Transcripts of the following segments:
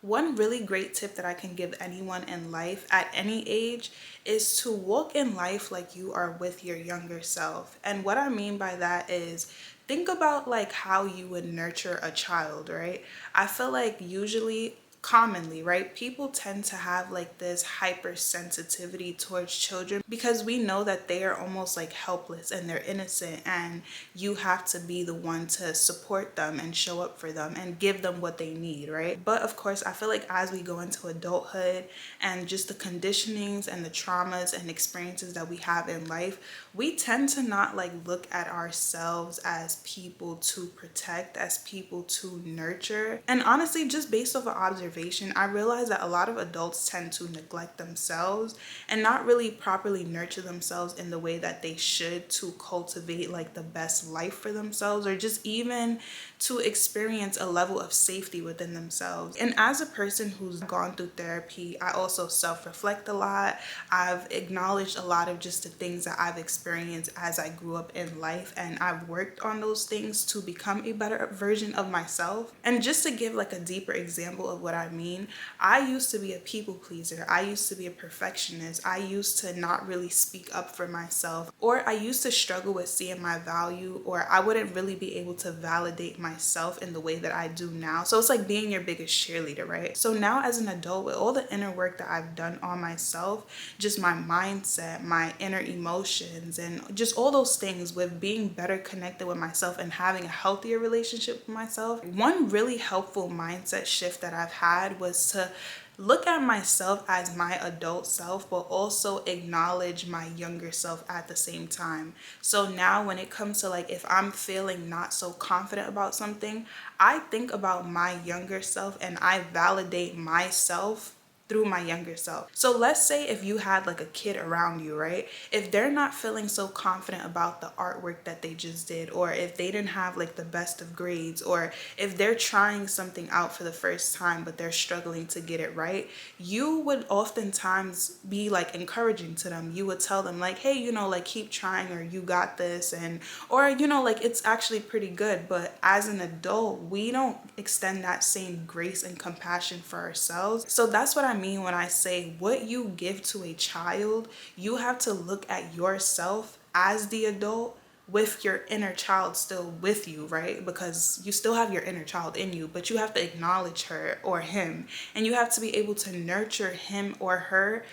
One really great tip that I can give anyone in life at any age is to walk in life like you are with your younger self. And what I mean by that is think about like how you would nurture a child, right? I feel like usually commonly, right, people tend to have like this hypersensitivity towards children because we know that they are almost like helpless and they're innocent, and you have to be the one to support them and show up for them and give them what they need, right? But of course, I feel like as we go into adulthood and just the conditionings and the traumas and experiences that we have in life, we tend to not like look at ourselves as people to protect, as people to nurture. And honestly, just based off of observation, I realized that a lot of adults tend to neglect themselves and not really properly nurture themselves in the way that they should to cultivate like the best life for themselves, or just even to experience a level of safety within themselves. And as a person who's gone through therapy, I also self-reflect a lot. I've acknowledged a lot of just the things that I've experienced as I grew up in life, and I've worked on those things to become a better version of myself. And just to give like a deeper example of what I mean, I used to be a people pleaser. I used to be a perfectionist. I used to not really speak up for myself, or I used to struggle with seeing my value, or I wouldn't really be able to validate myself in the way that I do now. So it's like being your biggest cheerleader, right? So now as an adult, with all the inner work that I've done on myself, just my mindset, my inner emotions, and just all those things, with being better connected with myself and having a healthier relationship with myself, one really helpful mindset shift that I've had was to look at myself as my adult self, but also acknowledge my younger self at the same time. So now, when it comes to like if I'm feeling not so confident about something, I think about my younger self and I validate myself through my younger self. So let's say if you had like a kid around you, right? If they're not feeling so confident about the artwork that they just did, or if they didn't have like the best of grades, or if they're trying something out for the first time but they're struggling to get it right, you would oftentimes be like encouraging to them. You would tell them like, hey, like keep trying, or you got this, and or like it's actually pretty good. But as an adult, we don't extend that same grace and compassion for ourselves. So that's what I mean when I say what you give to a child, you have to look at yourself as the adult with your inner child still with you, right? Because you still have your inner child in you, but you have to acknowledge her or him, and you have to be able to nurture him or her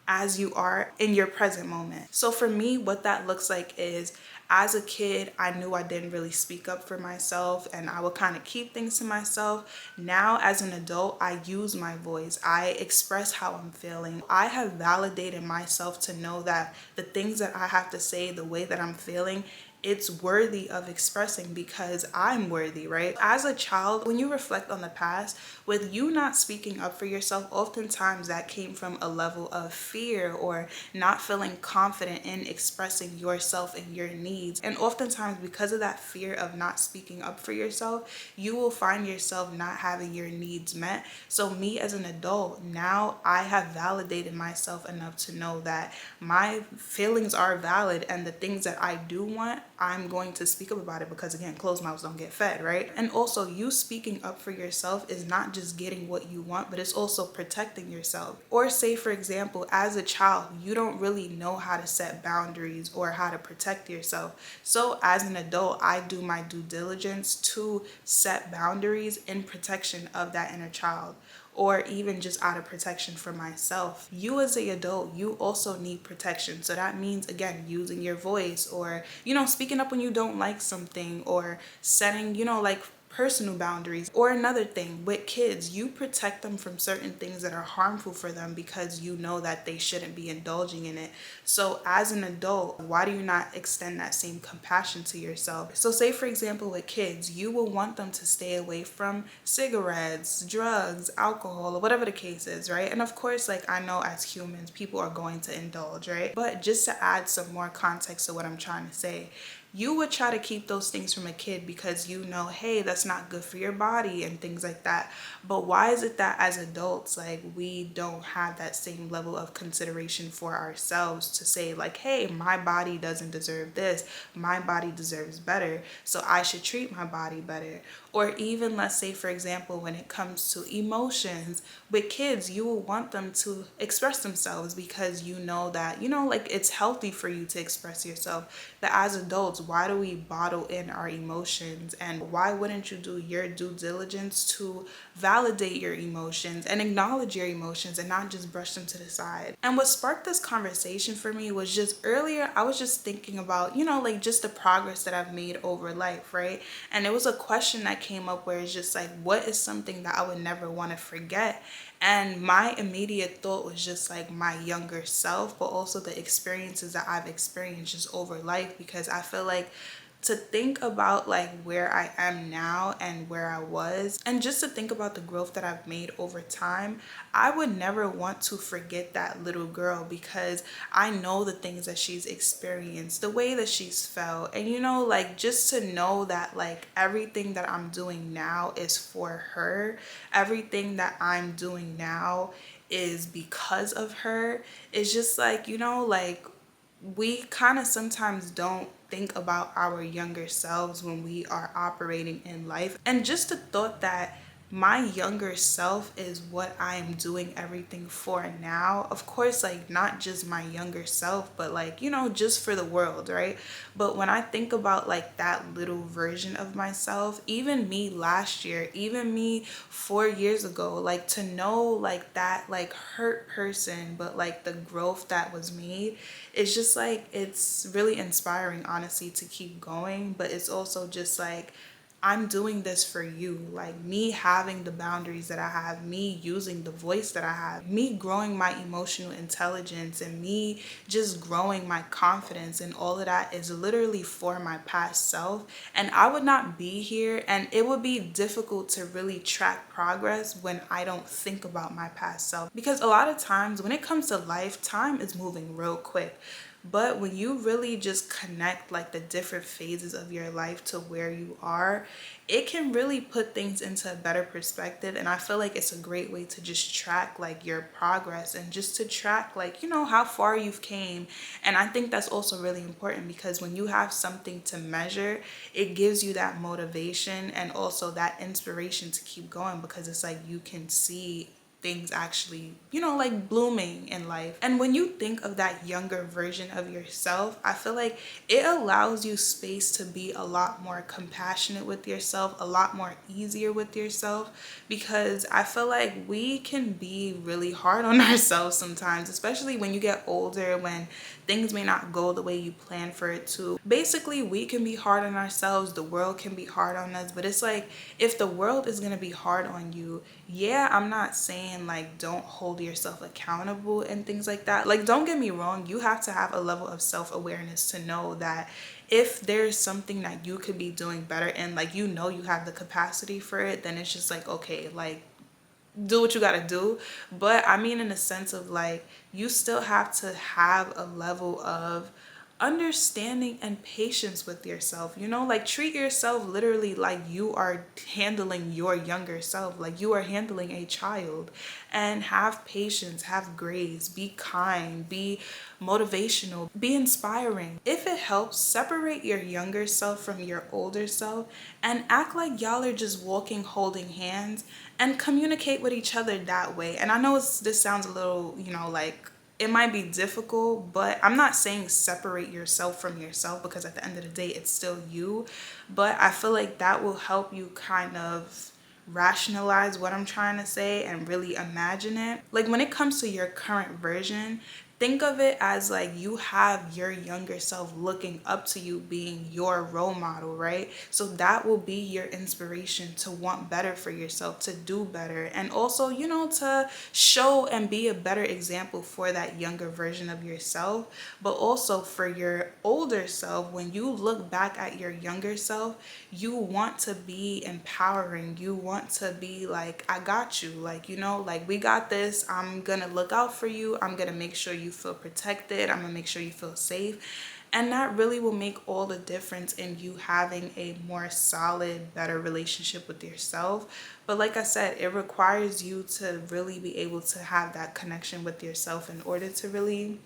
as you are in your present moment. So for me, what that looks like is, as a kid, I knew I didn't really speak up for myself and I would kind of keep things to myself. Now, as an adult, I use my voice. I express how I'm feeling. I have validated myself to know that the things that I have to say, the way that I'm feeling, it's worthy of expressing because I'm worthy, right? As a child, when you reflect on the past, with you not speaking up for yourself, oftentimes that came from a level of fear or not feeling confident in expressing yourself and your needs. And oftentimes, because of that fear of not speaking up for yourself, you will find yourself not having your needs met. So, me as an adult, now I have validated myself enough to know that my feelings are valid, and the things that I do want, I'm going to speak up about it, because again, closed mouths don't get fed, right? And also, you speaking up for yourself is not just getting what you want, but it's also protecting yourself. Or say, for example, as a child, you don't really know how to set boundaries or how to protect yourself. So as an adult, I do my due diligence to set boundaries in protection of that inner child, or even just out of protection for myself. You as a adult, you also need protection. So that means, again, using your voice, or speaking up when you don't like something, or setting like personal boundaries. Or another thing with kids, you protect them from certain things that are harmful for them because you know that they shouldn't be indulging in it. So as an adult, why do you not extend that same compassion to yourself? So say, for example, with kids, you will want them to stay away from cigarettes, drugs, alcohol, or whatever the case is, right? And of course, like, I know as humans, people are going to indulge, right? But just to add some more context to what I'm trying to say, you would try to keep those things from a kid because hey, that's not good for your body and things like that. But why is it that as adults, like, we don't have that same level of consideration for ourselves to say, like, hey, my body doesn't deserve this, my body deserves better, so I should treat my body better? Or even, let's say, for example, when it comes to emotions with kids, you will want them to express themselves because you know that, like it's healthy for you to express yourself. But as adults, why do we bottle in our emotions? And why wouldn't you do your due diligence to validate your emotions and acknowledge your emotions and not just brush them to the side? And what sparked this conversation for me was just earlier, I was just thinking about, like just the progress that I've made over life, right? And it was a question that came up where it's just like, what is something that I would never want to forget? And my immediate thought was just like my younger self, but also the experiences that I've experienced just over life, because I feel like to think about like where I am now and where I was, and just to think about the growth that I've made over time, I would never want to forget that little girl, because I know the things that she's experienced, the way that she's felt, and like just to know that like everything that I'm doing now is for her, everything that I'm doing now is because of her. It's just like, like we kind of sometimes don't think about our younger selves when we are operating in life. And just the thought that my younger self is what I am doing everything for now. Of course, like not just my younger self, but like, just for the world, right? But when I think about like that little version of myself, even me last year, even me 4 years ago, like to know like that like hurt person, but like the growth that was made, it's just like it's really inspiring, honestly, to keep going. But it's also just like I'm doing this for you. Like me having the boundaries that I have, me using the voice that I have, me growing my emotional intelligence, and me just growing my confidence, and all of that is literally for my past self. And I would not be here, and it would be difficult to really track progress when I don't think about my past self. Because a lot of times when it comes to life, time is moving real quick. But when you really just connect like the different phases of your life to where you are, it can really put things into a better perspective. And I feel like it's a great way to just track like your progress, and just to track like, how far you've came. And I think that's also really important, because when you have something to measure, it gives you that motivation and also that inspiration to keep going, because it's like you can see things actually, like blooming in life. And when you think of that younger version of yourself, I feel like it allows you space to be a lot more compassionate with yourself, a lot more easier with yourself, because I feel like we can be really hard on ourselves sometimes, especially when you get older, when things may not go the way you plan for it to. Basically, we can be hard on ourselves, the world can be hard on us, but it's like if the world is going to be hard on you, yeah, I'm not saying like don't hold yourself accountable and things like that. Like, don't get me wrong, you have to have a level of self-awareness to know that if there's something that you could be doing better and like you have the capacity for it, then it's just like, okay, like do what you got to do. But I mean in the sense of like you still have to have a level of understanding and patience with yourself, like treat yourself literally like you are handling your younger self, like you are handling a child. And have patience, have grace, be kind, be motivational, be inspiring. If it helps, separate your younger self from your older self and act like y'all are just walking holding hands, and communicate with each other that way. And I know this sounds a little, like it might be difficult, but I'm not saying separate yourself from yourself, because at the end of the day, it's still you. But I feel like that will help you kind of rationalize what I'm trying to say and really imagine it. Like when it comes to your current version, think of it as like you have your younger self looking up to you, being your role model, right? So that will be your inspiration to want better for yourself, to do better, and also, to show and be a better example for that younger version of yourself. But also for your older self, when you look back at your younger self, you want to be empowering. You want to be like, I got you. Like, like we got this. I'm gonna look out for you. I'm gonna make sure you feel protected. I'm gonna make sure you feel safe. And that really will make all the difference in you having a more solid, better relationship with yourself. But like I said, it requires you to really be able to have that connection with yourself in order to really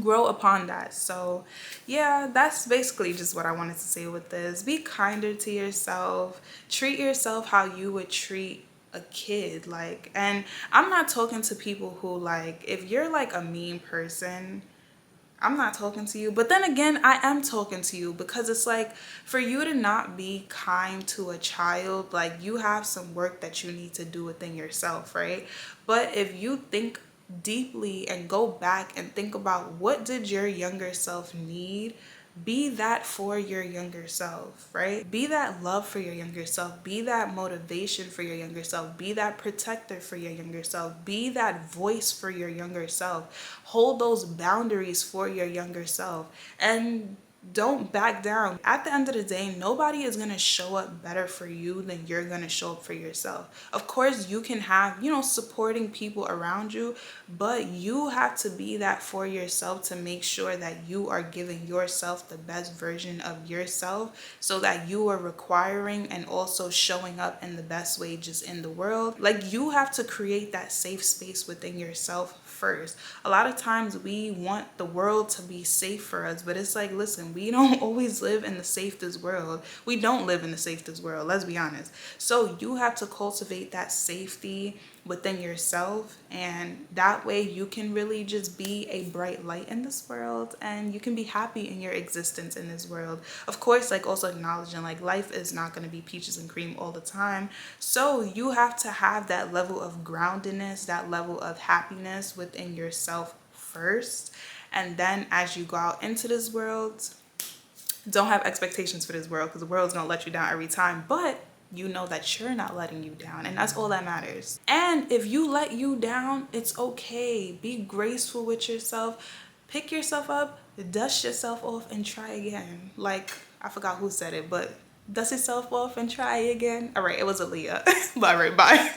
grow upon that. So yeah, that's basically just what I wanted to say with this. Be kinder to yourself, treat yourself how you would treat a kid. Like, and I'm not talking to people who, like, if you're like a mean person, I'm not talking to you. But then again, I am talking to you, because it's like, for you to not be kind to a child, like, you have some work that you need to do within yourself, right? But if you think deeply and go back and think about, what did your younger self need? Be that for your younger self, right? Be that love for your younger self. Be that motivation for your younger self. Be that protector for your younger self. Be that voice for your younger self. Hold those boundaries for your younger self. And don't back down. At the end of the day, nobody is going to show up better for you than you're going to show up for yourself. Of course, you can have, supporting people around you, but you have to be that for yourself, to make sure that you are giving yourself the best version of yourself, so that you are requiring and also showing up in the best way just in the world. Like, you have to create that safe space within yourself first. A lot of times we want the world to be safe for us, but it's like, listen, we don't always live in the safest world. We don't live in the safest world, let's be honest. So you have to cultivate that safety within yourself, and that way you can really just be a bright light in this world, and you can be happy in your existence in this world. Of course, like, also acknowledging, like, life is not going to be peaches and cream all the time, so you have to have that level of groundedness, that level of happiness within yourself first, and then as you go out into this world, don't have expectations for this world, because the world's gonna let you down every time, but you know that you're not letting you down, and that's all that matters. And if you let you down, it's okay. Be graceful with yourself. Pick yourself up, dust yourself off, and try again. Like, I forgot who said it, but dust yourself off and try again. All right, it was Aaliyah. But all right, bye.